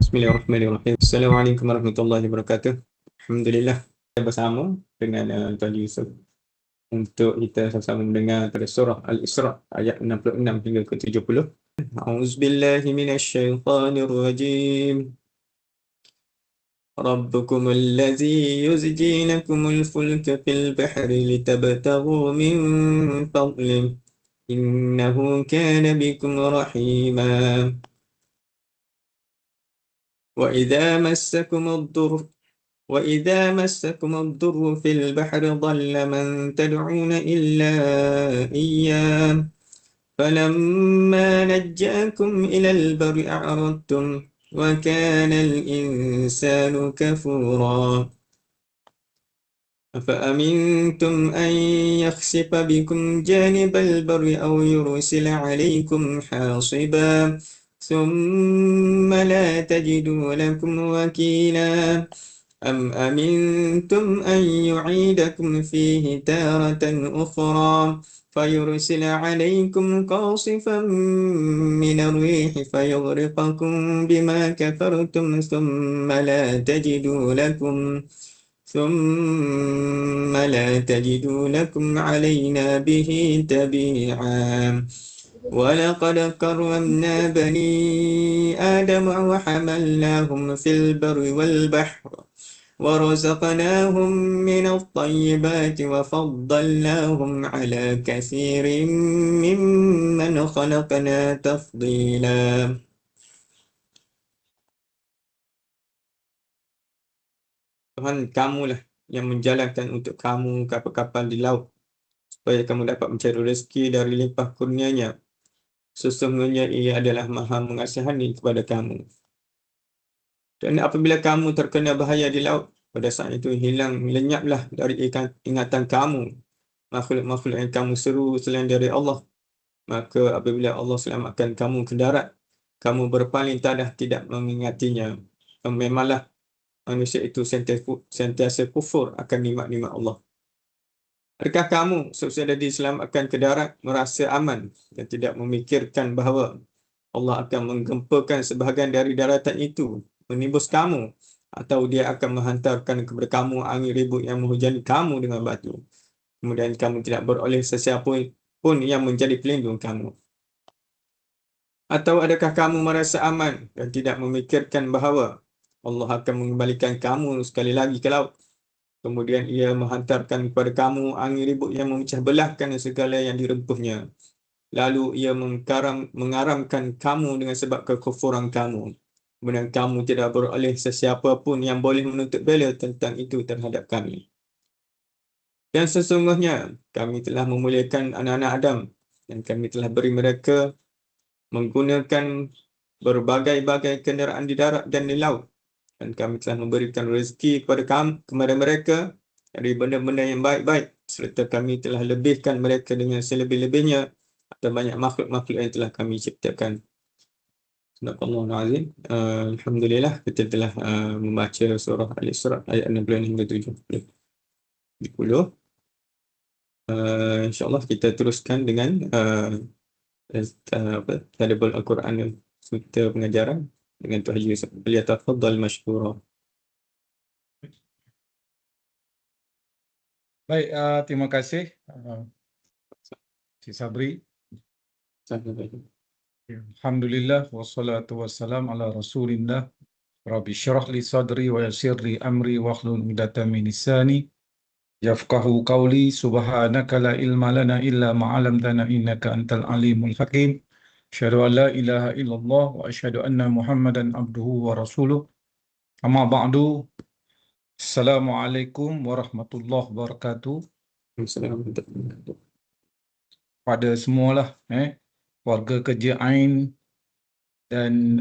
Bismillahirrahmanirrahim. Assalamualaikum warahmatullahi wabarakatuh. Alhamdulillah kita bersama dengan Tuan Yusuf untuk kita sama-sama mendengar pada surah Al-Isra ayat 66 hingga ke 70. A'udzubillahi minasyaitonirrajim. ربكم الذي يزجي لكم الفلك في البحر لتبتغوا من فضله إنه كان بكم رحيما وإذا مسكم الضر في البحر ضل من تدعون إلا إياه فلما نجاكم إلى البر أعرضتم وكان الإنسان كفورا أفأمنتم أن يخسف بكم جانب البر أو يرسل عليكم حاصبا ثم لا تجدوا لكم وكيلا أم أمنتم أن يعيدكم فيه تارة أخرى فيرسل عليكم قاصفا من الريح فيغرقكم بما كفرتم ثم لا تجدوا لكم علينا به تبيعا ولقد كرمنا بني آدم وحملناهم في البر والبحر ورزقناهم من الطيبات وفضلناهم على كثير ممن خلقنا تفضيلا. Tuhan kamulah yang menjalankan untuk kamu kapal-kapal di laut supaya kamu dapat mencari rezeki dari limpah kurnianya. Sesungguhnya ia adalah maha mengasihani kepada kamu. Dan apabila kamu terkena bahaya di laut, pada saat itu lenyaplah dari ingatan kamu makhluk-makhluk yang kamu seru selain dari Allah. Maka apabila Allah selamatkan kamu ke darat, kamu berpaling tidak mengingatinya. Memanglah manusia itu sentiasa kufur akan nikmat-nikmat Allah. Adakah kamu sesudah diselamatkan ke darat merasa aman dan tidak memikirkan bahawa Allah akan menggempakan sebahagian dari daratan itu menimbus kamu, atau dia akan menghantarkan kepada kamu angin ribut yang menghujani kamu dengan batu, kemudian kamu tidak beroleh sesiapa pun yang menjadi pelindung kamu? Atau adakah kamu merasa aman dan tidak memikirkan bahawa Allah akan mengembalikan kamu sekali lagi ke laut, kemudian ia menghantarkan kepada kamu angin ribut yang memecah belahkan segala yang dirempuhnya, lalu ia mengaramkan kamu dengan sebab kekufuran kamu, kemudian kamu tidak beroleh sesiapa pun yang boleh menuntut bela tentang itu terhadap kami. Dan sesungguhnya kami telah memuliakan anak-anak Adam dan kami telah beri mereka menggunakan berbagai-bagai kenderaan di darat dan di laut, dan kami telah memberikan rezeki kepada mereka dari benda-benda yang baik-baik, serta kami telah lebihkan mereka dengan selebih-lebihnya atau banyak makhluk-makhluk yang telah kami ciptakan. Sadaqallahul Azim. Alhamdulillah kita telah membaca surah Al-Isra ayat 60 hingga 70. InsyaAllah kita teruskan dengan Tadabbur Al-Quran, Suta Pengajaran dengan Tuan Haji Yusuf. Falyatafaddal mashkura. Baik, terima kasih Cik Sabri. Alhamdulillah wassalatu wassalam ala Rasulillah. Rabbi syrah li sadri wa yassir li amri wahlul 'uqdatam min lisani yafqahu qawli. Subhanaka la ilma lana illa ma 'allamtana innaka antal alimul hakim. Asyhadu an la ilaha illallah wa asyhadu anna Muhammadan abduhu wa rasuluh. Amma ba'du. Assalamualaikum warahmatullahi wabarakatuh. Pada semualah warga kerja Ain dan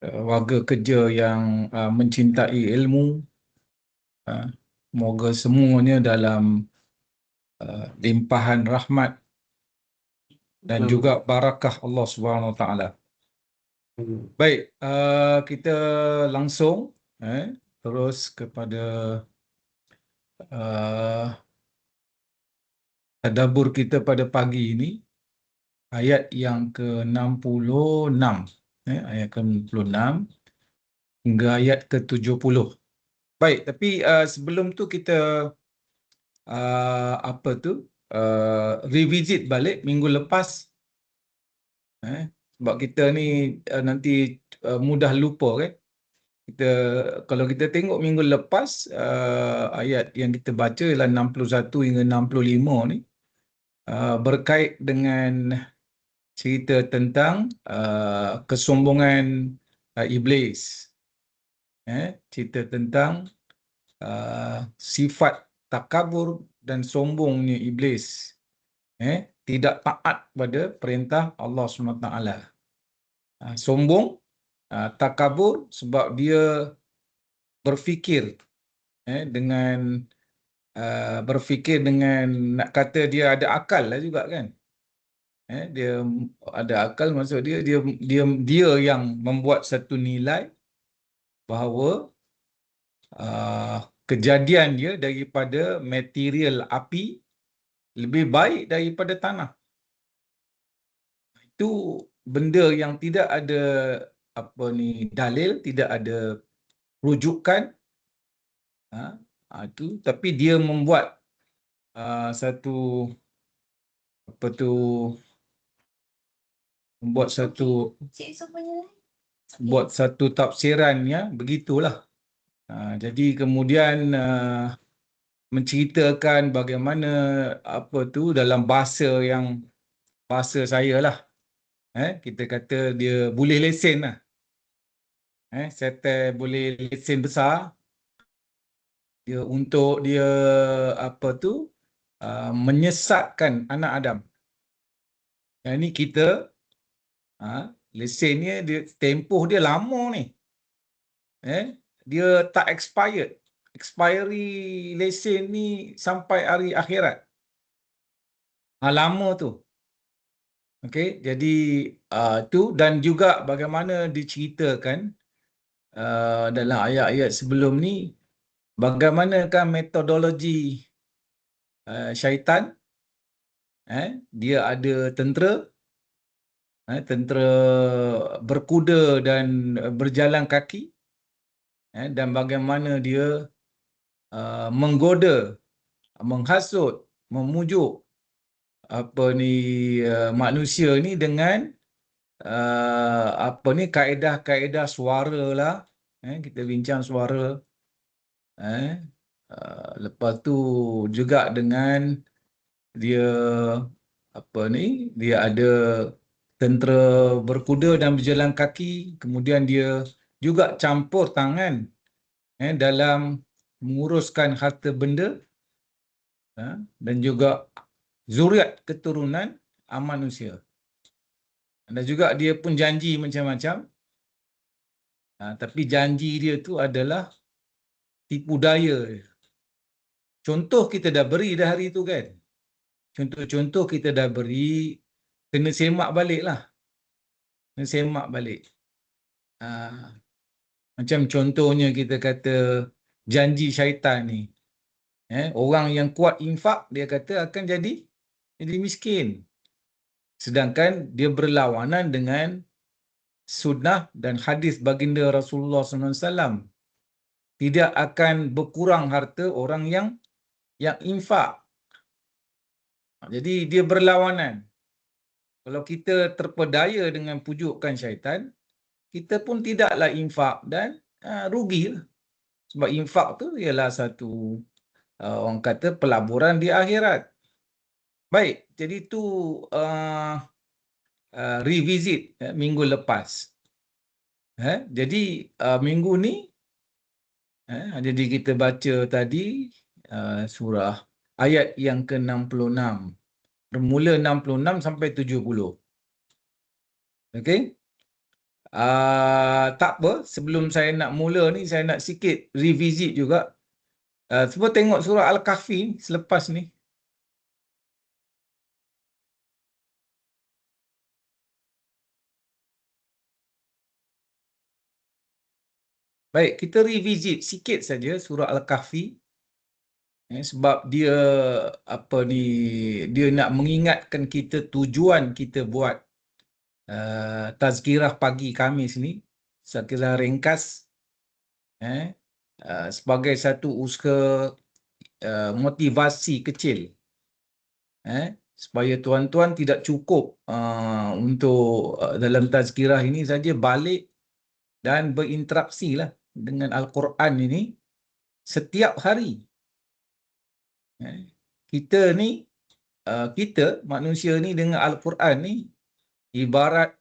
warga kerja yang mencintai ilmu, semoga semuanya dalam limpahan rahmat dan juga barakah Allah Subhanahu Wa Taala. Baik, kita langsung terus kepada tadabbur kita pada pagi ini, ayat yang ke-66. Ayat ke-66 hingga ayat ke-70. Baik, tapi sebelum tu kita revisit balik minggu lepas. Sebab kita ni nanti mudah lupa kan. Kalau kita tengok minggu lepas, ayat yang kita baca ialah 61 hingga 65 ni berkait dengan cerita tentang kesombongan iblis. Cerita tentang sifat takabur dan sombongnya iblis. Tidak taat pada perintah Allah SWT. Sombong, takabur sebab dia berfikir dengan nak kata dia ada akal lah juga kan. Dia ada akal, maksud dia yang membuat satu nilai bahawa kejadian dia daripada material api lebih baik daripada tanah. Itu benda yang tidak ada dalil, tidak ada rujukan. Itu, tapi dia membuat buat satu tafsirannya begitulah. Jadi kemudian menceritakan bagaimana dalam bahasa saya lah. Kita kata dia boleh lesen lah. Setan boleh lesen besar. Dia untuk dia menyesatkan anak Adam. Yang ni kita lesennya dia tempoh dia lama ni. Dia tak expired. Expiry lesen ni sampai hari akhirat. Lama tu. Okey, jadi tu, dan juga bagaimana diceritakan dalam ayat-ayat sebelum ni, bagaimanakah metodologi syaitan. Dia ada tentera berkuda dan berjalan kaki, dan bagaimana dia menggoda, menghasut, memujuk manusia ni dengan kaedah-kaedah suara lah. Kita bincang suara. Lepas tu juga dengan dia dia ada tentera berkuda dan berjalan kaki, kemudian dia juga campur tangan dalam menguruskan harta benda dan juga zuriat keturunan manusia. Dan juga dia pun janji macam-macam. Tapi janji dia tu adalah tipu daya. Contoh kita dah beri dah hari tu kan. Contoh-contoh kita dah beri, kena semak balik lah. Kena semak balik. Macam contohnya kita kata janji syaitan ni. Orang yang kuat infak, dia kata akan jadi miskin. Sedangkan dia berlawanan dengan sunnah dan hadis baginda Rasulullah SAW. Tidak akan berkurang harta orang yang infak. Jadi dia berlawanan. Kalau kita terpedaya dengan pujukan syaitan, kita pun tidaklah infak dan rugilah. Sebab infak tu ialah satu orang kata pelaburan di akhirat. Baik, jadi tu revisit minggu lepas. Jadi minggu ni jadi kita baca tadi surah ayat yang ke-66. Bermula 66 sampai 70. Okey. Tak apa, sebelum saya nak mula ni, saya nak sikit revisit juga. Cuba tengok surah Al-Kahfi selepas ni. Baik, kita revisit sikit saja surah Al-Kahfi. Sebab dia dia nak mengingatkan kita tujuan kita buat tazkirah pagi Khamis ni, tazkirah ringkas, sebagai satu usaha motivasi kecil, supaya tuan-tuan tidak cukup untuk dalam tazkirah ini saja balik dan berinteraksi lah dengan Al-Quran ini setiap hari. Kita ni, kita manusia ni dengan Al-Quran ni ibarat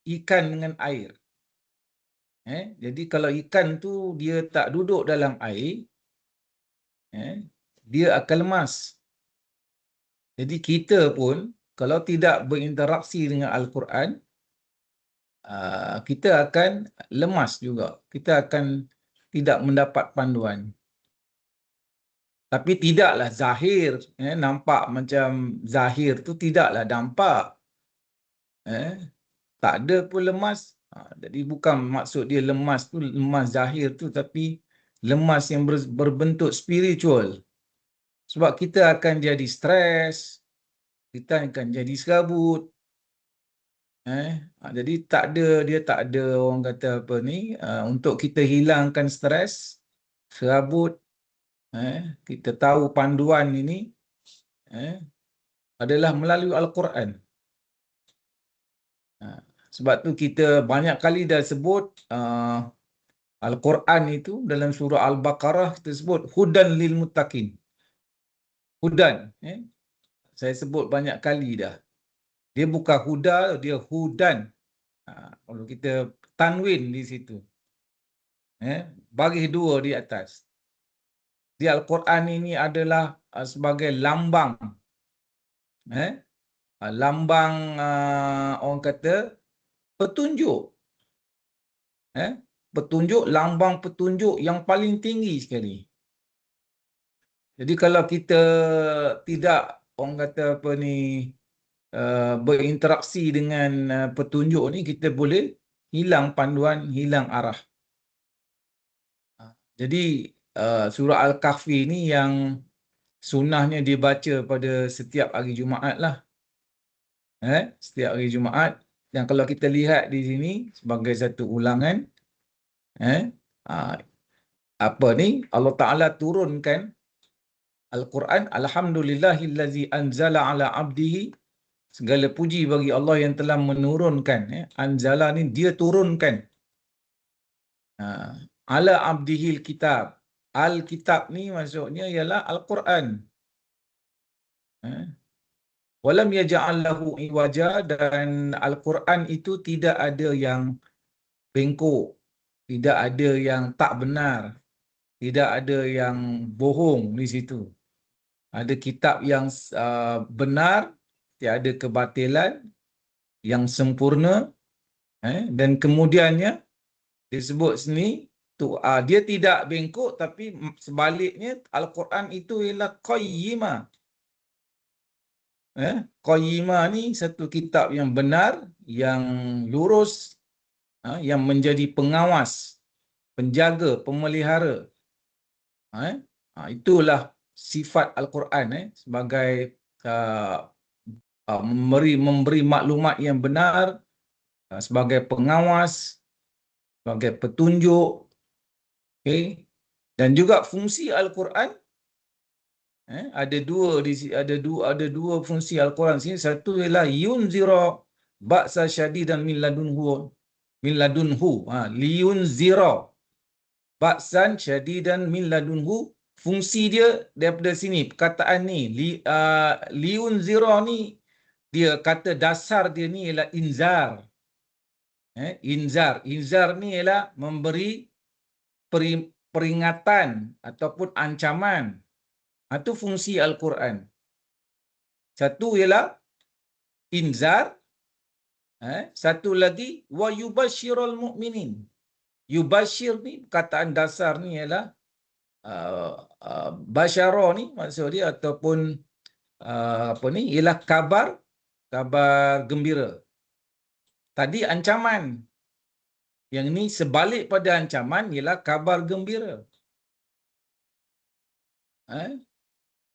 ikan dengan air. Jadi kalau ikan tu dia tak duduk dalam air, dia akan lemas. Jadi kita pun kalau tidak berinteraksi dengan Al-Quran, kita akan lemas juga. Kita akan tidak mendapat panduan. Tapi tidaklah zahir, nampak macam zahir tu tidaklah nampak. Tak ada pun lemas. Jadi bukan maksud dia lemas tu, lemas zahir tu, tapi lemas yang berbentuk spiritual. Sebab kita akan jadi stres, kita akan jadi serabut. Jadi dia tak ada orang kata apa ni, untuk kita hilangkan stres, serabut. Kita tahu panduan ini adalah melalui Al-Quran. Sebab tu kita banyak kali dah sebut Al-Quran itu dalam surah Al-Baqarah kita sebut hudan lil muttaqin. Hudan. Saya sebut banyak kali dah. Dia bukan huda, dia hudan. Kalau kita tanwin di situ. Bagi dua di atas. Di Al-Quran ini adalah sebagai lambang. Lambang orang kata petunjuk. Petunjuk, lambang petunjuk yang paling tinggi sekali. Jadi kalau kita tidak orang kata apa ni berinteraksi dengan petunjuk ni, kita boleh hilang panduan, hilang arah. Jadi surah Al-Kahfi ni yang sunnahnya dibaca pada setiap hari Jumaat lah. Setiap hari Jumaat. Dan kalau kita lihat di sini sebagai satu ulangan, apa ni, Allah Ta'ala turunkan Al-Quran, alhamdulillahillazi anzala ala abdihi, segala puji bagi Allah yang telah menurunkan. Anzala ni dia turunkan. Ala abdihil kitab. Al-kitab ni maksudnya ialah Al-Quran. Walam yaj'al lahu iwaja, dan Al-Quran itu tidak ada yang bengkok, tidak ada yang tak benar, tidak ada yang bohong di situ. Ada kitab yang benar, tiada kebatilan, yang sempurna, dan kemudiannya disebut sini dia tidak bengkok, tapi sebaliknya Al-Quran itu ialah qayyimah. Qayyimah ni satu kitab yang benar, yang lurus, yang menjadi pengawas, penjaga, pemelihara. Itulah sifat Al-Quran sebagai memberi maklumat yang benar, sebagai pengawas, sebagai petunjuk. Dan juga fungsi Al-Quran, ada dua fungsi Al-Quran sini. Satu ialah yunzira ba'sa syadidan min ladunhu. Liyunzira ba'san syadidan min ladunhu. Fungsi dia daripada sini, perkataan ni liyunzira ni, dia kata dasar dia ni ialah inzar. Inzar ni ialah memberi peringatan ataupun ancaman. Itu fungsi Al-Quran. Satu ialah inzar, satu lagi wa yubasyirul mu'minin. Yubasyir ni, perkataan dasar ni ialah basyara ni maksud dia, ataupun apa ni, ialah kabar gembira. Tadi ancaman. Yang ni sebalik pada ancaman ialah kabar gembira.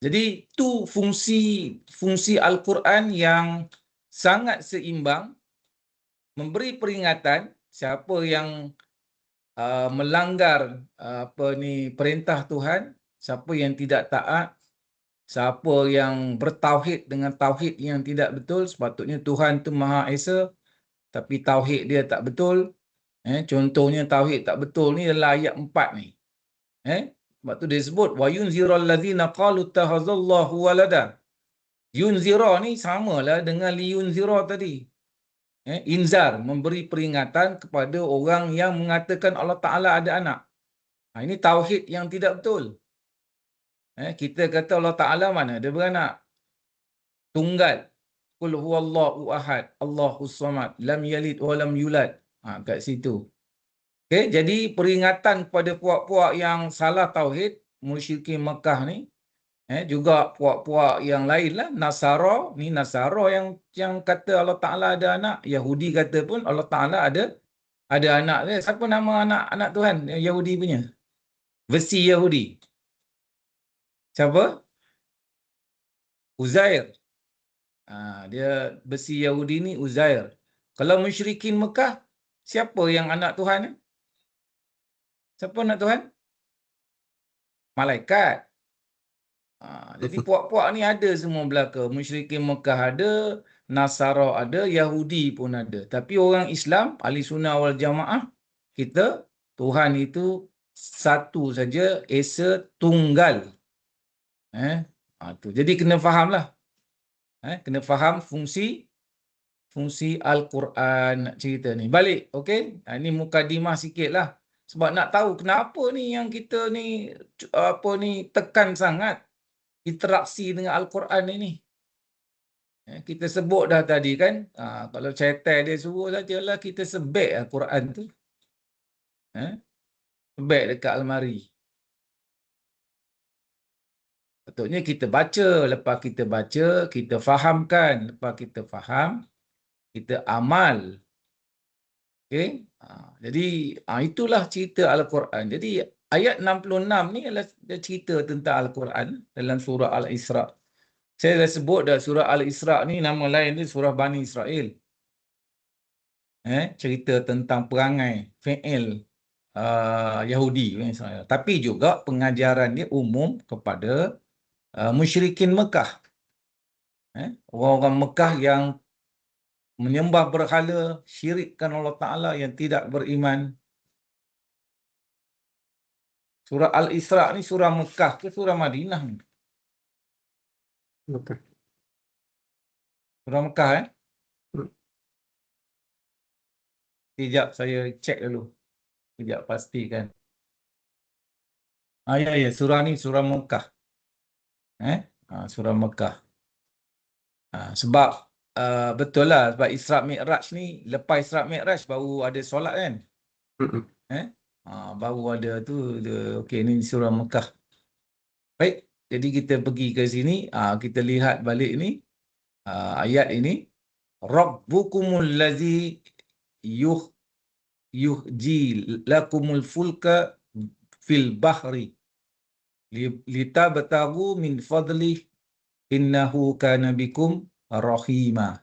Jadi itu fungsi Al-Quran yang sangat seimbang memberi peringatan siapa yang melanggar perintah Tuhan, siapa yang tidak taat, siapa yang bertauhid dengan tauhid yang tidak betul. Sepatutnya Tuhan tu Maha Esa, tapi tauhid dia tak betul. Contohnya tauhid tak betul ni adalah ayat 4 ni. Sebab tu dia sebut wa yunzirul ladzina qalu takhazallahu walada. Yunzira ni samalah dengan liyunzira tadi. Inzar, memberi peringatan kepada orang yang mengatakan Allah Ta'ala ada anak. Ini tauhid yang tidak betul. Kita kata Allah Ta'ala mana dia beranak? Tunggal. Qul huwallahu ahad, Allahus samad, lam yalid wa lam yulad. Kat situ. Jadi peringatan kepada puak-puak yang salah tauhid, musyrikin Mekah ni, juga puak-puak yang lain lah, Nasara yang kata Allah Ta'ala ada anak. Yahudi kata pun Allah Ta'ala ada anak dia. Siapa nama anak Tuhan Yahudi punya? Versi Yahudi. Siapa? Uzair. Dia versi Yahudi ni Uzair. Kalau musyrikin Mekah, siapa yang anak Tuhan? Siapa anak Tuhan? Malaikat. Jadi puak-puak ni ada semua belaka. Musyrikin Mekah ada, Nasara ada, Yahudi pun ada. Tapi orang Islam, Ahli Sunnah wal Jamaah, kita, Tuhan itu satu saja, Esa, Tunggal. Jadi kena fahamlah. Kena faham fungsi Al-Quran nak cerita ni. Balik, okey? Ini mukadimah sikit lah. Sebab nak tahu kenapa ni yang kita ni tekan sangat interaksi dengan Al-Quran ini. Kita sebut dah tadi kan, kalau cetai dia suruh sajalah kita sebek Al-Quran tu. Sebek dekat almari. Patutnya kita baca, lepas kita baca, kita fahamkan, lepas kita faham, kita amal. Okey? Jadi itulah cerita Al-Quran. Jadi ayat 66 ni adalah cerita tentang Al-Quran dalam surah Al-Isra. Saya dah sebut dah surah Al-Isra ni nama lain dia surah Bani Israel. Cerita tentang perangai fi'il Yahudi. Tapi juga pengajaran dia umum kepada musyrikin Mekah. Orang-orang Mekah yang menyembah berhala, syirikkan Allah Ta'ala, yang tidak beriman. Surah Al-Isra ni surah Mekah ke surah Madinah ni? Mekah. Surah Mekah Sekejap saya cek dulu. Sekejap pastikan. Ya, surah ni surah Mekah. Surah Mekah. Sebab betul lah, sebab Isra Mi'raj ni, lepas Isra Mi'raj baru ada solat kan? Baru ada tu. Okey, ni surah Mekah. Baik, jadi kita pergi ke sini, kita lihat balik ni, ayat ini. Rabbukumul ladzi yuhji lakumul fulka fil bahri litabtagu min fadlih innahu kana bikum rahima.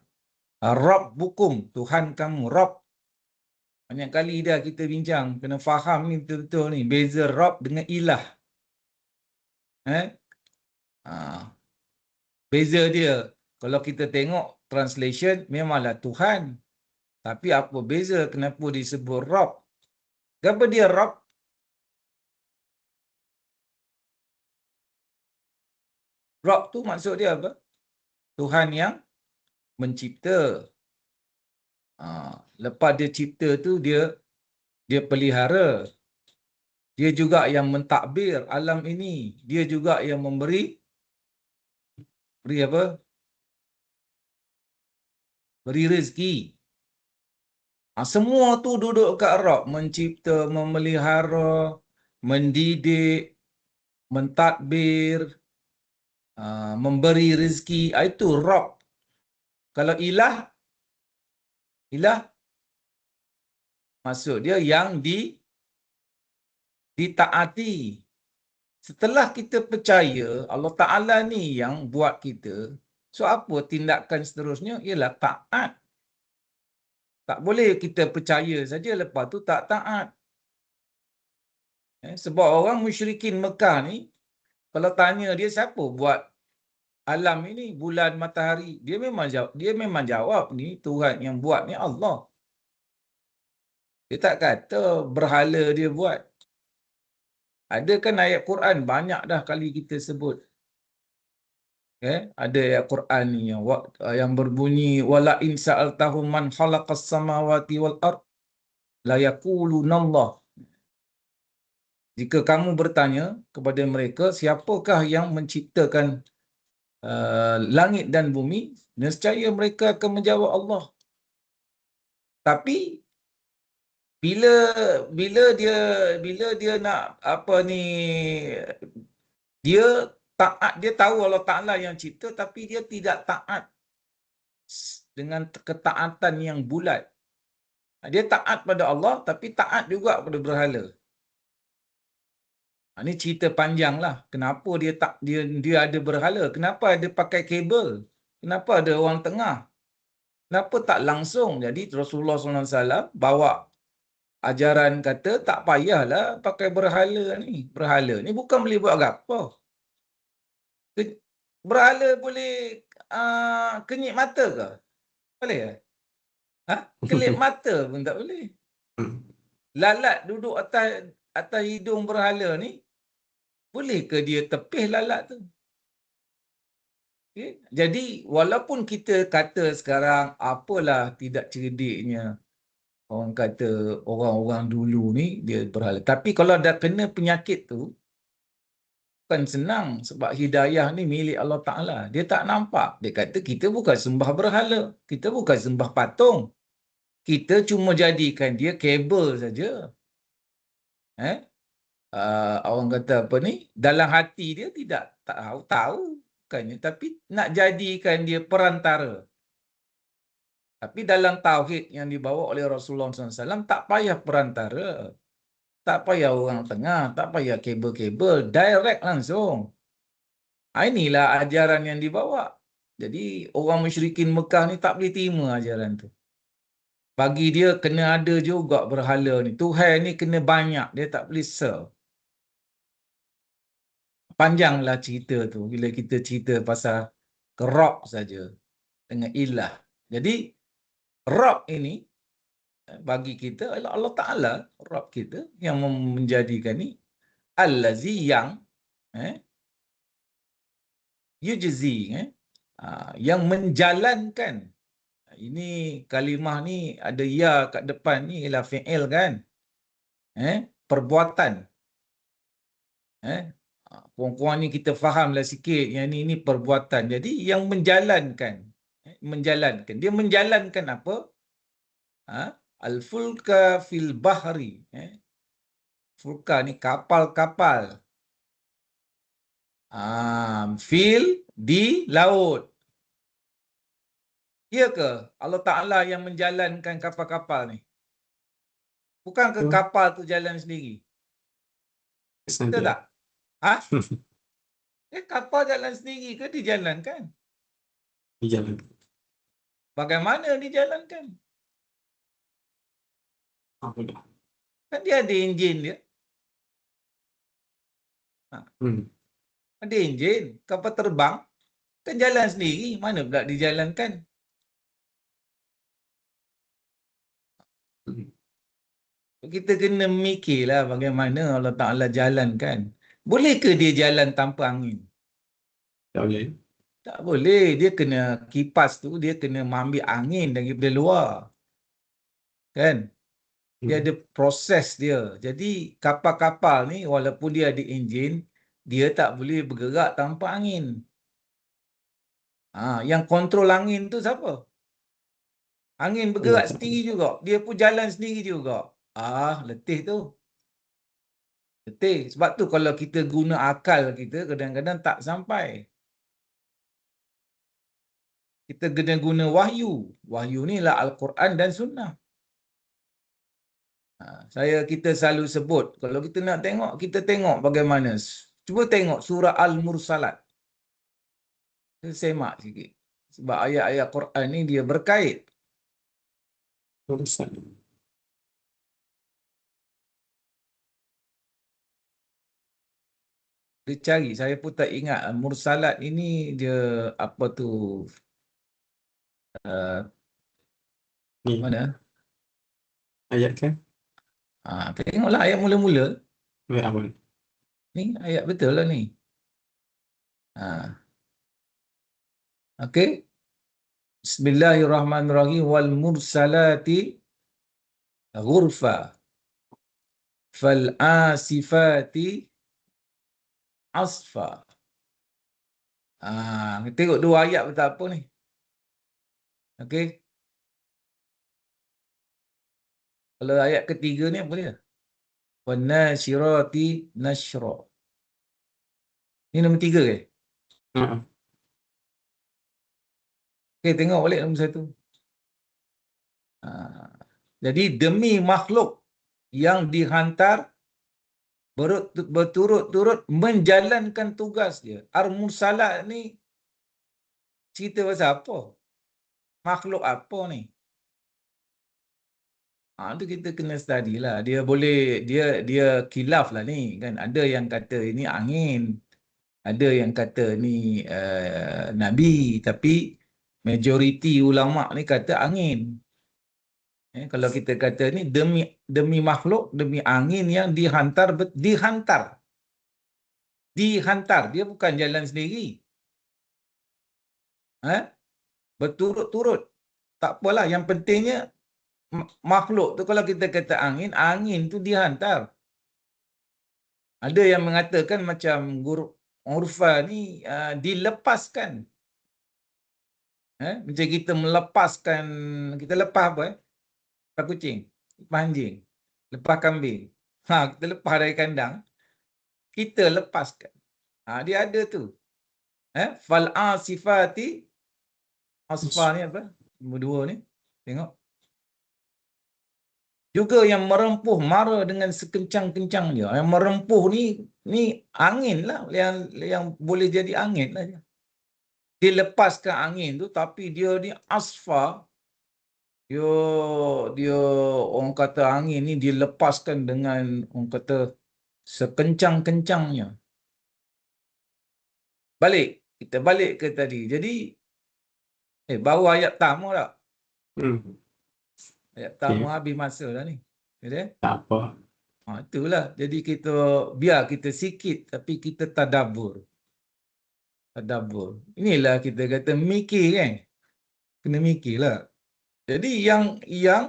Rabbukum, Tuhan kamu, Rabb. Banyak kali dah kita bincang, kena faham ni betul-betul ni, beza Rabb dengan ilah. Beza dia, kalau kita tengok translation memanglah Tuhan, tapi apa beza kenapa disebut Rabb? Kenapa dia Rabb? Rabb tu maksud dia apa? Tuhan yang mencipta. Lepas dia cipta tu, dia pelihara. Dia juga yang mentadbir alam ini. Dia juga yang beri apa? Beri rezeki. Semua tu duduk kat Rabb. Mencipta, memelihara, mendidik, mentadbir, memberi rezeki. Itu Rabb. Kalau ilah maksud dia yang ditaati. Setelah kita percaya Allah Ta'ala ni yang buat kita, so apa tindakan seterusnya? Ialah taat. Tak boleh kita percaya saja lepas tu tak taat. Sebab orang musyrikin Mekah ni, kalau tanya dia siapa buat alam ini, bulan, matahari, dia memang jawab ni Tuhan yang buat ni Allah. Dia tak kata berhala dia buat. Ada kan ayat Quran banyak dah kali kita sebut. Ada ayat Quran ni yang berbunyi wala in sa'altahum man khalaqas samawati wal ard la yaqulunallah. Jika kamu bertanya kepada mereka siapakah yang menciptakan langit dan bumi, nescaya mereka akan menjawab Allah. Tapi bila dia nak apa ni, dia taat, dia tahu Allah Ta'ala yang cipta, tapi dia tidak taat dengan ketaatan yang bulat. Dia taat pada Allah tapi taat juga pada berhala. Ini cerita panjang lah. Kenapa dia ada berhala? Kenapa ada pakai kabel? Kenapa ada orang tengah? Kenapa tak langsung? Jadi Rasulullah SAW bawa ajaran kata tak payahlah pakai berhala ni. Berhala ni bukan boleh buat apa. Berhala boleh kenyit mata ke? Boleh ke? Kelip mata pun tak boleh. Lalat duduk atas hidung berhala ni, boleh ke dia tepih lalat tu? Okay? Jadi walaupun kita kata sekarang apalah tidak cerdiknya orang kata orang-orang dulu ni dia berhala. Tapi kalau dah kena penyakit tu, bukan senang sebab hidayah ni milik Allah Ta'ala. Dia tak nampak. Dia kata kita bukan sembah berhala. Kita bukan sembah patung. Kita cuma jadikan dia kabel saja. Orang kata apa ni? Dalam hati dia tidak tahu bukannya. Tapi nak jadikan dia perantara. Tapi dalam tauhid yang dibawa oleh Rasulullah SAW, tak payah perantara. Tak payah orang tengah. Tak payah kabel-kabel. Direct langsung. Inilah ajaran yang dibawa. Jadi orang musyrikin Mekah ni tak boleh terima ajaran tu. Bagi dia kena ada juga berhala ni. Tuhan ni kena banyak. Dia tak boleh serve. Panjanglah cerita tu bila kita cerita pasal Rob saja dengan ilah. Jadi Rob ini bagi kita adalah Allah Ta'ala, Rob kita yang menjadikan ni allazi yang yujzi, yang menjalankan. Ini kalimah ni ada ya kat depan ni ialah fi'il kan, perbuatan. Puan-puan ni kita fahamlah sikit yang ni perbuatan. Jadi yang menjalankan. Dia menjalankan apa? Al-fulka fil bahri. Fulka ni kapal-kapal. Fil di laut. Ya ke Allah Ta'ala yang menjalankan kapal-kapal ni? Bukan ke kapal tu jalan sendiri? Betul tak? Kapal jalan sendiri ke dijalankan? Dijalankan. Bagaimana dijalankan? Kan dia ada enjin dia. Ada enjin. Kapal terbang. Kan jalan sendiri. Mana pula dijalankan? Kita kena mikirlah bagaimana Allah Ta'ala jalankan. Boleh ke dia jalan tanpa angin? Tak boleh. Tak boleh. Dia kena kipas tu, dia kena mengambil angin daripada luar. Kan? Dia ada proses dia. Jadi kapal-kapal ni walaupun dia ada enjin, dia tak boleh bergerak tanpa angin. Yang kontrol angin tu siapa? Angin bergerak sendiri juga. Dia pun jalan sendiri juga. Letih tu. Letih. Sebab tu kalau kita guna akal kita, kadang-kadang tak sampai. Kita kena guna wahyu. Wahyu ni lah Al-Quran dan Sunnah. Kita selalu sebut, kalau kita nak tengok, kita tengok bagaimana. Cuba tengok surah Al-Mursalat. Saya semak sikit. Sebab ayat-ayat Quran ni dia berkait. Mursal. Dia cari, saya pun tak ingat. Mursalat ini dia apa tu? Uh, Ni, mana? ayat kan? Tengoklah ayat mula-mula. Ayat awal. Ni ayat betul lah ni. Okey. Bismillahirrahmanirrahim. Wal mursalati ghurfa. Fal asifati asfa. Tengok dua ayat betul apa ni. Okey. Kalau ayat ketiga ni apa dia? Wan nasyirati nashra. Ni nombor 3 ke? Ha. Okey, tengok balik nombor 1. Jadi demi makhluk yang dihantar berturut-turut menjalankan tugas dia. Al-Mursalat ni cerita pasal apa? Makhluk apa ni? Tu kita kena study lah. Dia boleh, dia khilaf lah ni kan. Ada yang kata ini angin. Ada yang kata ni Nabi. Tapi majoriti ulama ni kata angin. Kalau kita kata ni demi makhluk, demi angin yang dihantar. Dihantar. Dia bukan jalan sendiri. Berturut-turut. Tak apalah. Yang pentingnya makhluk tu kalau kita kata angin, angin tu dihantar. Ada yang mengatakan macam urfa ni dilepaskan. Macam kita melepaskan, kita lepas apa? Lepas kucing, lepas anjing, lepas kambing. Kita lepas dari kandang, kita lepaskan. Dia ada tu. Fal asifati asfa ni apa? Nombor 2 ni. Tengok. Juga yang merempuh mara dengan sekencang-kencangnya. Yang merempuh ni angin lah. Yang boleh jadi angin lah. Dia lepaskan angin tu, tapi dia ni asfa. Dia orang kata angin ni dilepaskan dengan orang kata sekencang-kencangnya. Kita balik ke tadi. Jadi, baru ayat tamu tak? Ayat tamu habis masa dah ni. Tak apa. Itulah. Jadi biar kita sikit tapi kita tadabbur. Inilah kita kata mikir kan. Kena mikirlah. Jadi yang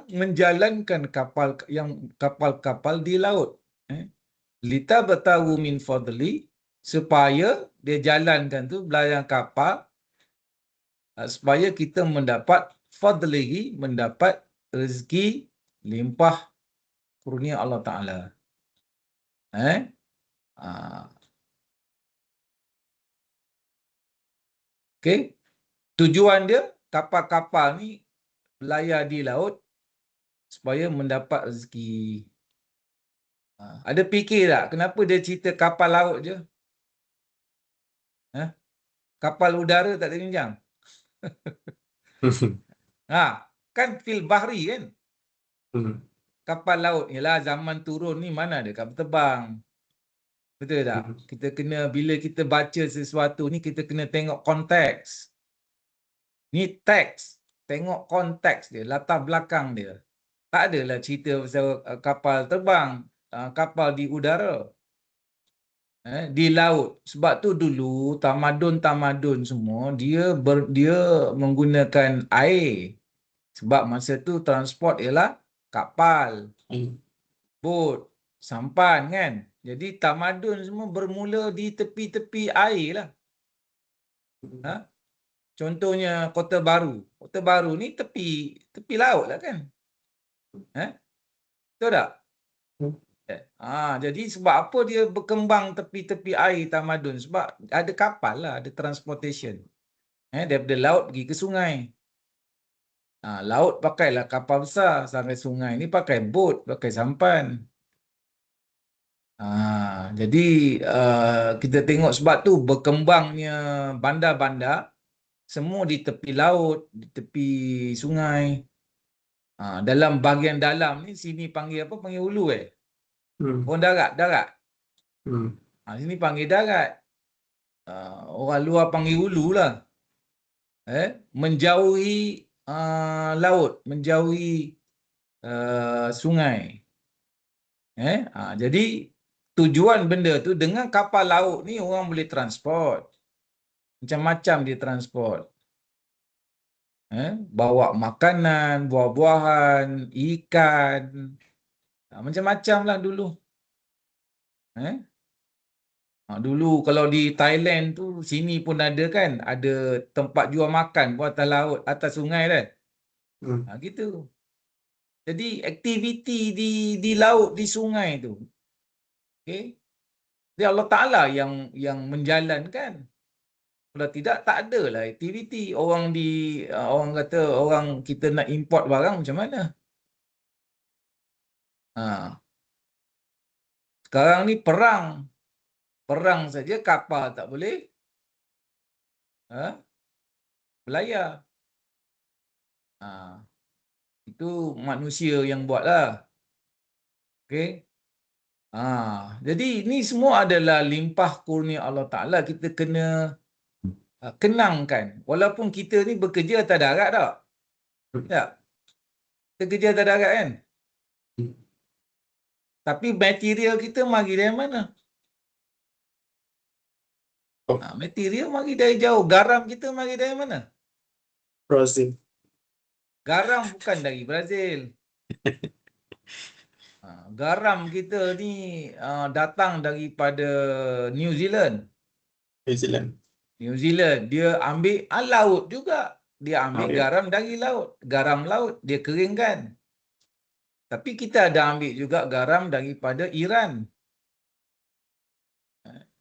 menjalankan kapal-kapal di laut. Litabtagu min fadli, supaya dia jalankan tu belayar kapal supaya kita mendapat fadlihi, mendapat rezeki limpah kurnia Allah Ta'ala. Okey. Tujuan dia, kapal-kapal ni belayar di laut supaya mendapat rezeki. Ada fikir tak kenapa dia cerita kapal laut je? Kapal udara tak ada bincang? Kan fil bahri kan? Kapal laut ialah zaman turun ni mana ada kapal terbang. Betul tak? Kita kena, bila kita baca sesuatu ni, kita kena tengok konteks. Ni teks. Tengok konteks dia, latar belakang dia. Tak adalah cerita pasal kapal terbang, kapal di udara. Di laut. Sebab tu dulu tamadun-tamadun semua dia menggunakan air. Sebab masa tu transport ialah kapal, bot, sampan kan. Jadi tamadun semua bermula di tepi-tepi air lah. Contohnya Kota Baru. Kota Baru ni tepi laut lah kan. Betul tak? Jadi sebab apa dia berkembang tepi-tepi air tamadun? Sebab ada kapal lah, ada transportation. Daripada laut pergi ke sungai. Laut pakailah kapal besar, sampai sungai ni pakai bot, pakai sampan. Jadi kita tengok sebab tu berkembangnya bandar-bandar semua di tepi laut, di tepi sungai. Dalam bahagian dalam ni, sini panggil apa? Panggil hulu Orang darat. Sini panggil darat. Orang luar panggil hulu lah. Menjauhi laut, menjauhi sungai. Jadi tujuan benda tu, dengan kapal laut ni orang boleh transport. Macam-macam dia transport. Bawa makanan, buah-buahan, ikan. Macam-macam lah dulu. Dulu kalau di Thailand tu, sini pun ada kan, ada tempat jual makan pun atas laut, atas sungai kan. Gitu. Jadi aktiviti di laut, di sungai tu. Okey. Dia Allah Ta'ala yang menjalankan. Kalau tidak, tak ada lah aktiviti. Orang kata, orang kita nak import barang macam mana? Sekarang ni perang. Perang saja kapal tak boleh berlayar. Itu manusia yang buat lah. Okey. Jadi ni semua adalah limpah kurnia Allah Ta'ala. Kita kena kenangkan. Walaupun kita ni bekerja atas darat tak? Tak? Kita kerja atas darat kan? Tapi material kita mari dari mana? Material mari dari jauh. Garam kita mari dari mana? Brazil. Garam bukan dari Brazil. Garam kita ni datang daripada New Zealand. New Zealand. Dia ambil laut juga. Dia ambil garam dari laut. Garam laut. Dia keringkan. Tapi kita ada ambil juga garam daripada Iran.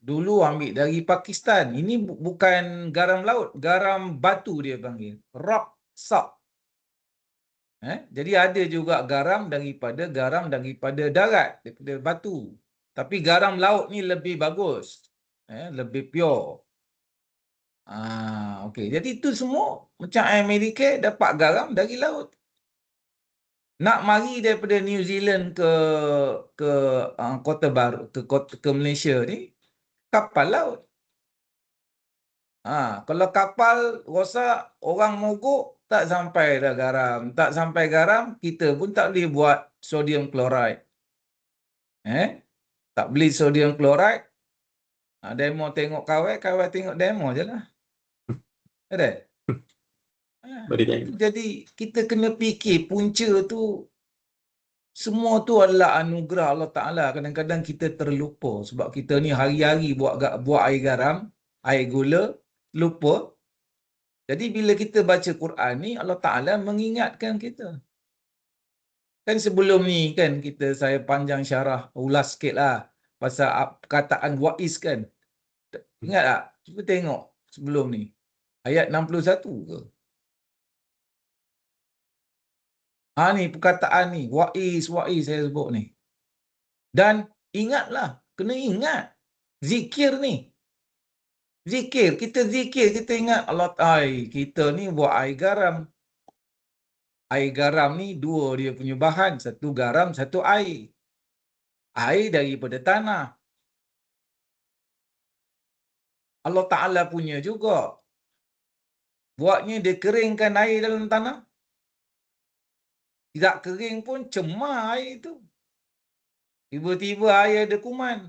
Dulu ambil dari Pakistan. Ini bukan garam laut. Garam batu dia panggil. Rock salt. Jadi ada juga garam daripada darat, daripada batu. Tapi garam laut ni lebih bagus. Lebih pure. Okey. Jadi itu semua macam Amerika dapat garam dari laut. Nak mari daripada New Zealand ke Kota Baru, ke Malaysia ni, kapal laut. Kalau kapal rosak, orang mogok, tak sampai dah garam. Tak sampai garam, kita pun tak boleh buat sodium chloride. Tak beli sodium chloride. Demo tengok kawai tengok demo je lah. Ada? Jadi kita kena fikir punca tu, semua tu adalah anugerah Allah Ta'ala. Kadang-kadang kita terlupa sebab kita ni hari-hari buat air garam, air gula, lupa. Jadi bila kita baca Quran ni, Allah Ta'ala mengingatkan kita. Kan sebelum ni kan saya panjang syarah, ulas sikit lah pasal perkataan wa'iz kan. Ingat tak? Cuba tengok sebelum ni. Ayat 61 ke? Ni perkataan ni. Wa'iz saya sebut ni. Dan ingatlah. Kena ingat. Zikir ni. Zikir. Kita ingat Allah. Kita ni buat air garam. Air garam ni dua dia punya bahan. Satu garam, satu air. Air daripada tanah. Allah Ta'ala punya juga. Buatnya dia keringkan air dalam tanah. Tidak kering pun cemar air itu. Tiba-tiba air ada kuman.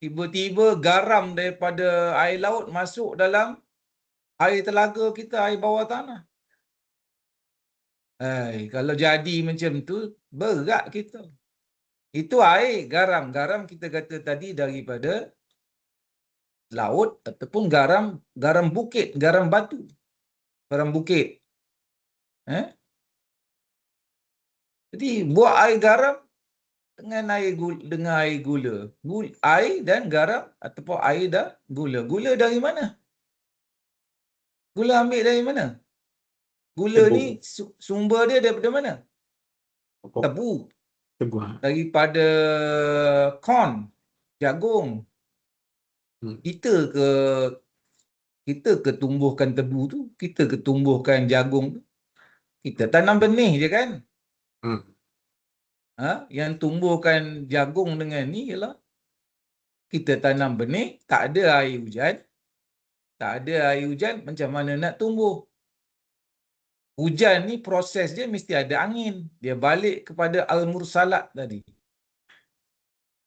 Tiba-tiba garam daripada air laut masuk dalam air telaga kita, air bawah tanah. Kalau jadi macam tu, berat kita. Itu air, garam. Garam kita kata tadi daripada laut ataupun garam bukit, garam batu. Garam bukit. Jadi buat air garam dengan air gula. Air dan garam ataupun air dan gula. Gula dari mana? Gula ambil dari mana? Gula Tebu. ni sumber dia daripada mana? Tebu. Daripada corn, jagung. Kita ke tumbuhkan tebu tu, kita ke tumbuhkan jagung tu. Kita tanam benih je kan. Hmm. Yang tumbuhkan jagung dengan ni ialah kita tanam benih, tak ada air hujan. Tak ada air hujan, macam mana nak tumbuh? Hujan ni proses dia mesti ada angin. Dia balik kepada Al-Mursalat tadi.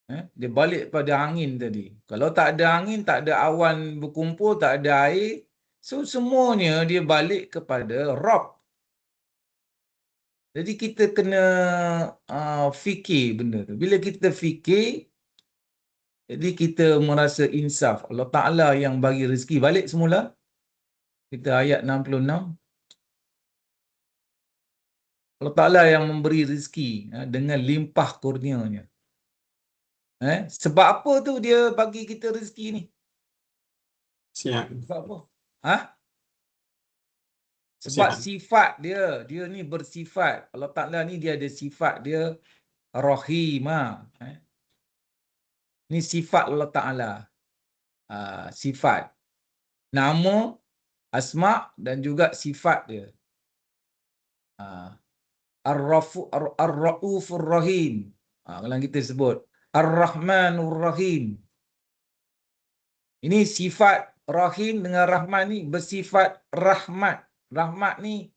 Dia balik pada angin tadi. Kalau tak ada angin, tak ada awan berkumpul, tak ada air, so semuanya dia balik kepada Rabb. Jadi kita kena fikir benda tu. Bila kita fikir, jadi kita merasa insaf. Allah Ta'ala yang bagi rezeki. Balik semula. Kita ayat 66. Allah Ta'ala yang memberi rezeki dengan limpah kurnianya. Sebab apa tu dia bagi kita rezeki ni? Siap. Sebab apa? Sebab sifat dia. Dia ni bersifat. Allah Ta'ala ni dia ada sifat dia Rahimah. Ni sifat Allah Ta'ala. Sifat. Nama, asma' dan juga sifat dia. Ar-Ra'ufur Rahim. Kalau kita sebut. Ar-Rahmanur Rahim. Ini sifat Rahim dengan Rahman ni bersifat rahmat. Rahmat ni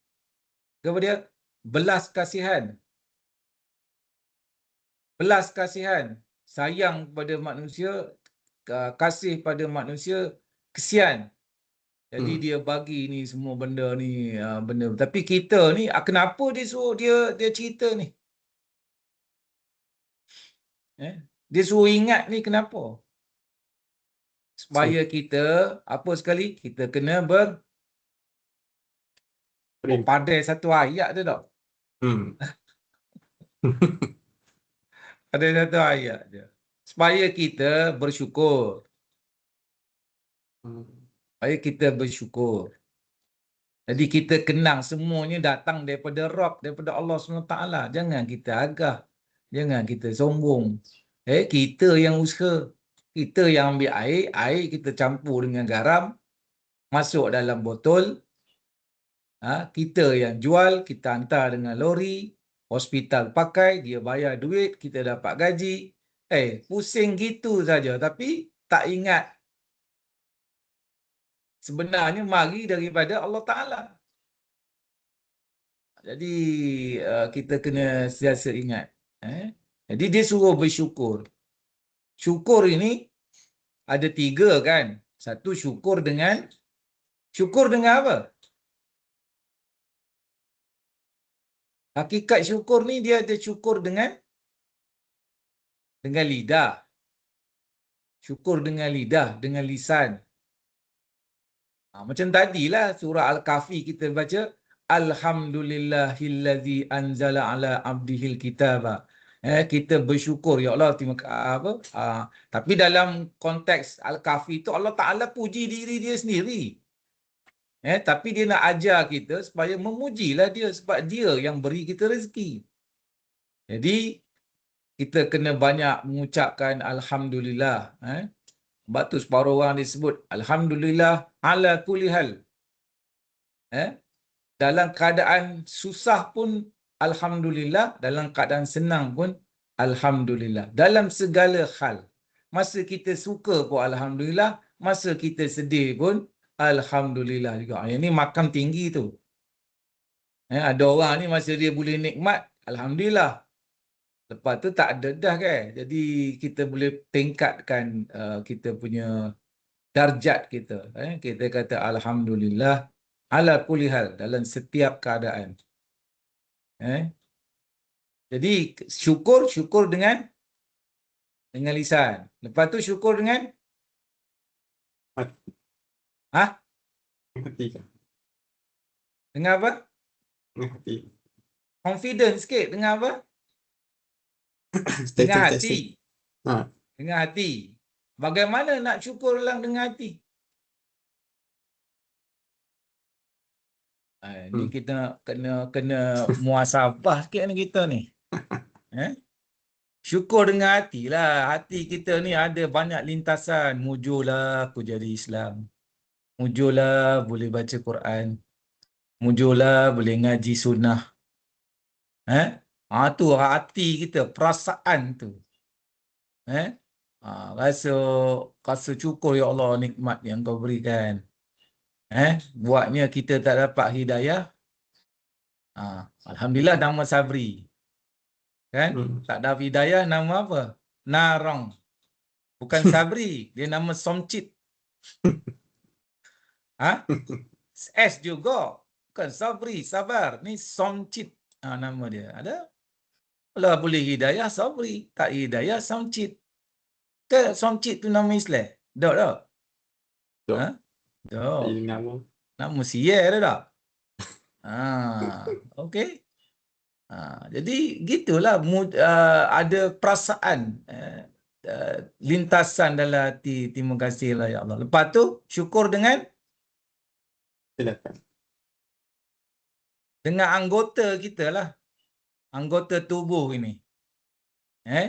apa dia? Belas kasihan. Belas kasihan. Sayang pada manusia, kasih pada manusia, kesian. Jadi dia bagi ni semua benda ni, benda. Tapi kita ni, kenapa dia suruh dia cerita ni? Dia suruh ingat ni kenapa? Supaya kita, apa sekali, kita kena pandai satu ayat tu tak? Ada satu ayat je. Supaya kita bersyukur. Supaya kita bersyukur. Jadi kita kenang semuanya datang daripada Rabb, daripada Allah SWT. Jangan kita agah. Jangan kita sombong. Kita yang usaha. Kita yang ambil air kita campur dengan garam, masuk dalam botol. Kita yang jual, kita hantar dengan lori. Hospital pakai, dia bayar duit, kita dapat gaji. Pusing gitu saja. Tapi tak ingat. Sebenarnya mari daripada Allah Ta'ala. Jadi kita kena sentiasa ingat. Jadi dia suruh bersyukur. Syukur ini ada 3 kan. Satu syukur dengan apa? Hakikat syukur ni dia ada syukur dengan lidah. Syukur dengan lidah, dengan lisan. Macam tadilah surah Al-Kahfi kita baca, Alhamdulillahillazi anzala ala abdihil kitaba. Kita bersyukur, ya Allah, terima kasih. Tapi dalam konteks Al-Kahfi tu Allah Ta'ala puji diri dia sendiri. Tapi dia nak ajar kita supaya memujilah dia sebab dia yang beri kita rezeki. Jadi kita kena banyak mengucapkan Alhamdulillah. Sebab tu separuh orang disebut Alhamdulillah ala kulli hal. Dalam keadaan susah pun Alhamdulillah, dalam keadaan senang pun Alhamdulillah. Dalam segala hal. Masa kita suka pun Alhamdulillah, masa kita sedih pun Alhamdulillah juga. Yang ni makam tinggi tu. Ada orang ni masa dia boleh nikmat, Alhamdulillah. Lepas tu tak ada dah kan. Jadi kita boleh tingkatkan kita punya darjat kita. Kita kata Alhamdulillah ala kulli hal, dalam setiap keadaan. Jadi syukur dengan lisan. Lepas tu syukur dengan hati. Dengan apa? Hati. Confident sikit. Dengan apa? Dengan hati. Dengan hati. Bagaimana nak syukur dengan hati? Ni kita kena muasabah sikit ni kita ni. Syukur dengan hati lah. Hati kita ni ada banyak lintasan. Mujurlah aku jadi Islam. Mujurlah boleh baca Quran. Mujurlah boleh ngaji sunnah. Tu hati kita, perasaan tu. Rasa syukur ya Allah nikmat yang kau berikan. Buatnya kita tak dapat hidayah. Alhamdulillah nama Sabri. Kan? Tak ada hidayah nama apa? Narong. Bukan Sabri, dia nama Somcit. S juga. Bukan Sabri, sabar. Ni Somcit. Nama dia. Ada? Kalau boleh hidayah, Sabri. Tak hidayah, Somcit. Ke Somcit tu nama Islam? Tak tak? Tak. Nama siya dah tak? Okey. Jadi gitulah ada perasaan lintasan dalam hati. Terima kasihlah ya Allah. Lepas tu syukur dengan anggota kita lah, anggota tubuh ini,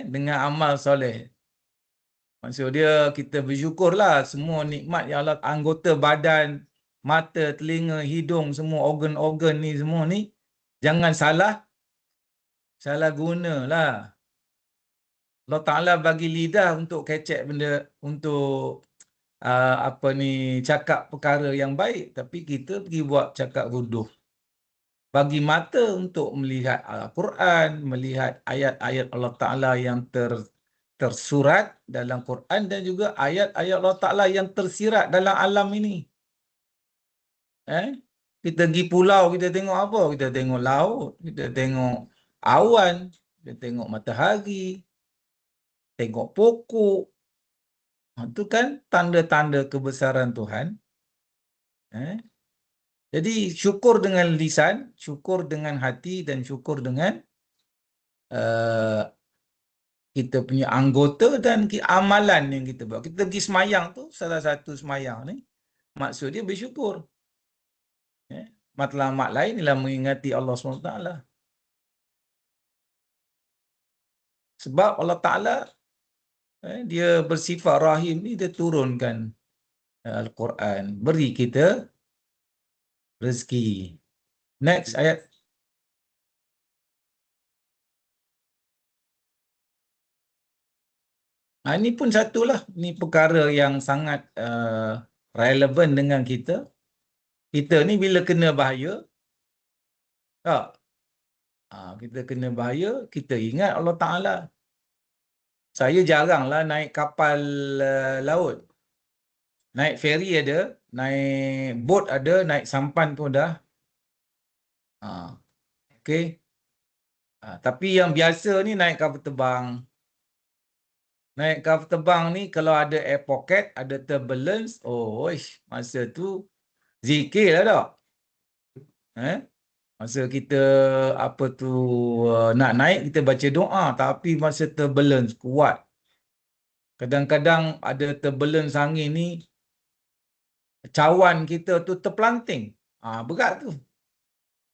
dengan amal soleh. Maksud dia kita bersyukurlah semua nikmat ya Allah, anggota badan, mata, telinga, hidung, semua organ-organ ni semua ni jangan salah gunalah. Allah Ta'ala bagi lidah untuk kecek benda, untuk cakap perkara yang baik, tapi kita pergi buat cakap bodoh. Bagi mata untuk melihat Al-Quran, melihat ayat-ayat Allah Ta'ala yang tersurat dalam Quran, dan juga ayat-ayat Allah Ta'ala yang tersirat dalam alam ini. Kita pergi pulau, kita tengok apa? Kita tengok laut, kita tengok awan, kita tengok matahari, tengok pokok. Itu kan tanda-tanda kebesaran Tuhan. Jadi syukur dengan lisan, syukur dengan hati, dan syukur dengan kita punya anggota dan amalan yang kita buat. Kita pergi semayang tu, salah satu semayang ni, maksud dia bersyukur. Matlamat lain ialah mengingati Allah SWT. Sebab Allah Ta'ala dia bersifat rahim ni, dia turunkan Al-Quran, beri kita rezeki. Next ayat. Ini pun satulah, ini perkara yang sangat relevan dengan kita. Kita ni bila kena bahaya, tak? Kita kena bahaya, kita ingat Allah Ta'ala. Saya jaranglah naik kapal laut. Naik feri ada, naik bot ada, naik sampan pun dah. Okey. Tapi yang biasa ni naik kapal terbang. Naik kapal terbang ni kalau ada air pocket, ada turbulence, masa tu zikir lah tak? Masa kita nak naik, kita baca doa, tapi masa turbulence kuat. Kadang-kadang ada turbulence angin ni, cawan kita tu terpelanting. Berat tu.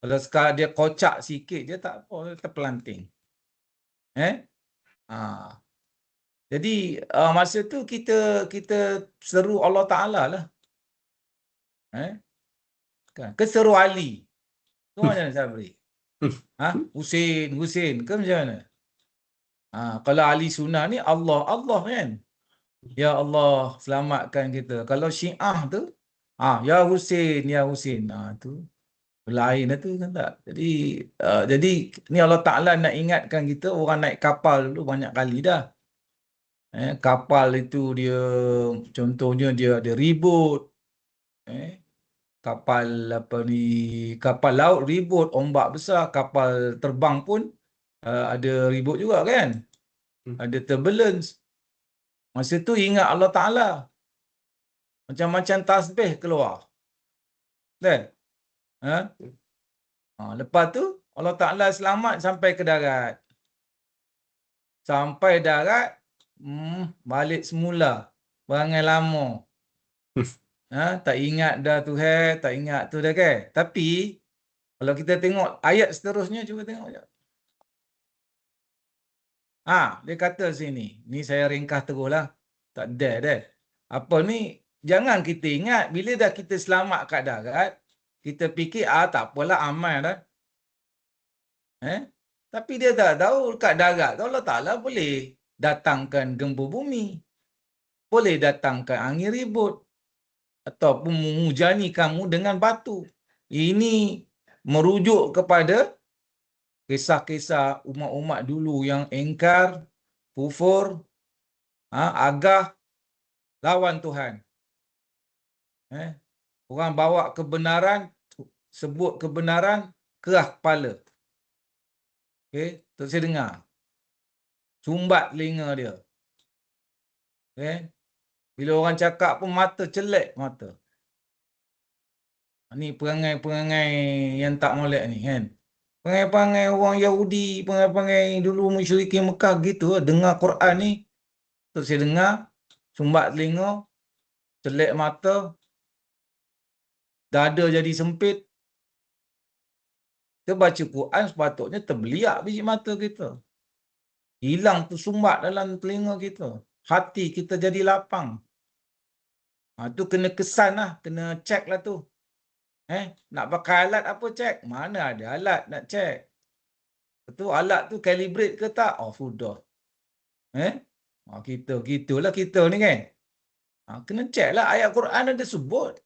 Kalau sekarang dia kocak sikit, dia tak apa, terpelanting. Jadi masa tu kita seru Allah Ta'ala lah. Keseru Ali. Tu macam mana Sabri? Husin ke macam mana? Kalau Ali Sunnah ni Allah kan? Ya Allah selamatkan kita. Kalau Syiah tu, Ya Husin, Ya Husin. Tu lain tu kan tak? Jadi ni Allah Ta'ala nak ingatkan kita, orang naik kapal dulu banyak kali dah. Kapal itu dia, contohnya dia ada ribut. Kapal kapal laut ribut, ombak besar. Kapal terbang pun ada ribut juga kan? Ada turbulence. Masa tu ingat Allah Ta'ala. Macam-macam tasbih keluar. Kan? Lepas tu Allah Ta'ala selamat sampai ke darat. Sampai darat, balik semula. Berangai lama. Tak ingat dah tu, tak ingat tu dah kan. Tapi kalau kita tengok ayat seterusnya, cuba tengok je. Dia kata sini, ni saya ringkas teruslah. Tak ada dah. Apa ni, jangan kita ingat bila dah kita selamat kat darat, Kita fikir, tak apalah amal dah. Tapi dia tak tahu kat darat tu Allah Ta'ala boleh datangkan gempa bumi. Boleh datangkan angin ribut. Ataupun menghujani kamu dengan batu. Ini merujuk kepada kisah-kisah umat-umat dulu yang engkar, kufur, agah, lawan Tuhan. Orang bawa kebenaran, sebut kebenaran, kerah kepala. Okey, tak saya dengar. Sumbat telinga dia. Okey. Bila orang cakap pun mata celek mata. Ni perangai-perangai yang tak molek ni kan. Perangai-perangai orang Yahudi, perangai-perangai dulu musyrikin Mekah gitu. Dengar Quran ni, tak saya dengar, sumbat telinga, celek mata, dada jadi sempit. Kita baca Quran sepatutnya terbeliak biji mata kita. Hilang tu sumbat dalam telinga kita. Hati kita jadi lapang. Tu kena kesan lah. Kena check lah tu. Nak pakai alat apa check? Mana ada alat nak check? Tu alat tu calibrate ke tak? Sudah. Gitulah kita ni kan. Kena check lah. Ayat Quran ada sebut.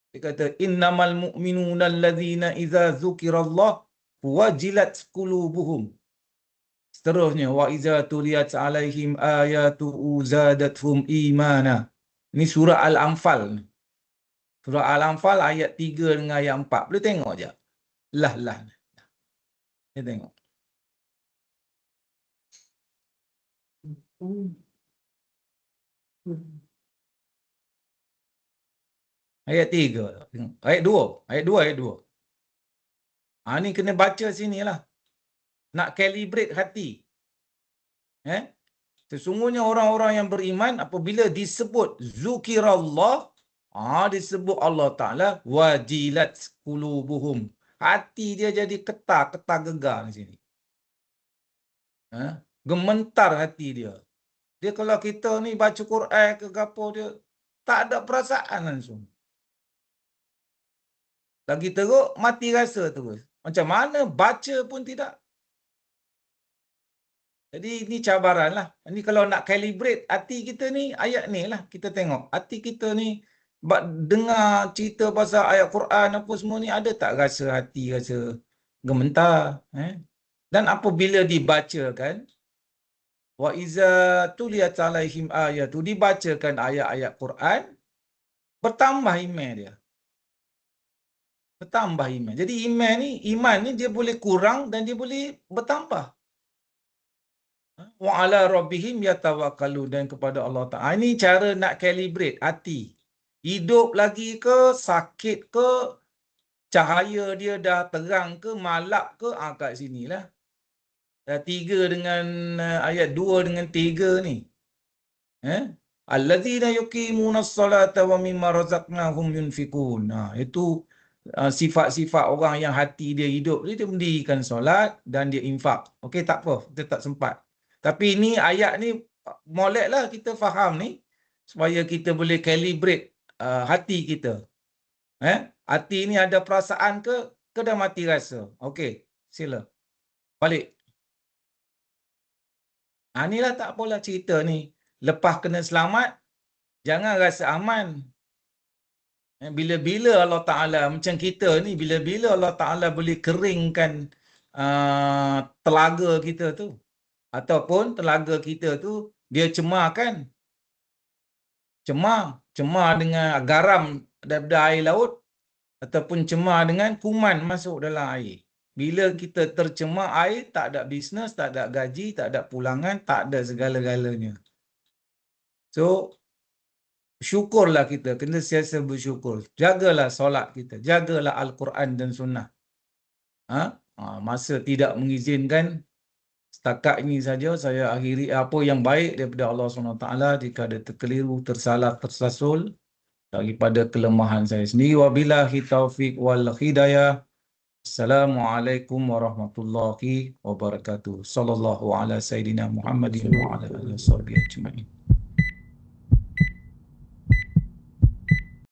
Dia kata, innamal mu'minuna allazina iza zukirallah wajilat qulubuhum. Seterusnya, wa iza tuliyat alaihim ayatuhu zadatuhum imana. Ini surah Al-Anfal. Surah Al-Anfal ayat 3 dengan ayat 4. Boleh tengok je. Lah. Kita tengok. Ayat 3. Ayat 2. Ayat 2. Ni kena baca sini lah. Nak calibrate hati. Sesungguhnya orang-orang yang beriman apabila disebut zukirallah, disebut Allah Ta'ala, wajilat qulubuhum. Hati dia jadi ketar gegar di sini. Gementar hati dia. Dia kalau kita ni baca Quran ke apa dia, tak ada perasaan langsung. Lagi teruk, mati rasa terus. Macam mana baca pun tidak. Jadi ini cabaran lah. Ini kalau nak calibrate hati kita ni, ayat ni lah kita tengok. Hati kita ni, dengar cerita pasal ayat Quran apa semua ni, ada tak rasa hati, rasa gementar? Dan apabila dibacakan, wa iza tuliyat alaihim ayatu, dibacakan ayat-ayat Quran, bertambah iman dia. Bertambah iman. Jadi iman ni dia boleh kurang dan dia boleh bertambah. Wa ala rabbihim yatawakkalu, dan kepada Allah Ta'ala. Ini cara nak calibrate hati. Hidup lagi ke, sakit ke, cahaya dia dah terang ke, malap ke, kat sinilah. Dah 3 dengan ayat 2 dengan 3 ni. Allazina yuqimunas salata wa mimma razaqnahum yunfiqun. Itu sifat-sifat orang yang hati dia hidup. Dia mendirikan solat dan dia infak. Okey, tak apa. Kita tak sempat. Tapi ni ayat ni molek lah kita faham ni. Supaya kita boleh calibrate hati kita. Hati ni ada perasaan ke dah mati rasa. Okey, sila. Balik. Inilah tak apalah cerita ni. Lepas kena selamat, jangan rasa aman. Bila-bila Allah Ta'ala, macam kita ni, bila-bila Allah Ta'ala boleh keringkan telaga kita tu, ataupun telaga kita tu, dia cemar kan? Cemar dengan garam daripada air laut, ataupun cemar dengan kuman masuk dalam air. Bila kita tercemar air, tak ada bisnes, tak ada gaji, tak ada pulangan, tak ada segala-galanya. So, syukurlah kita, kena sentiasa bersyukur. Jagalah solat kita, jagalah Al-Quran dan Sunnah. Masa tidak mengizinkan, setakat ini saja saya akhiri. Apa yang baik daripada Allah SWT, jika ada terkeliru, tersalah, tersasul daripada kelemahan saya sendiri. Wabillahi taufiq wal hidayah. Assalamualaikum warahmatullahi wabarakatuh. Sallallahu ala Sayyidina Muhammadin wa ala alihi wa sahbihi ajma'in.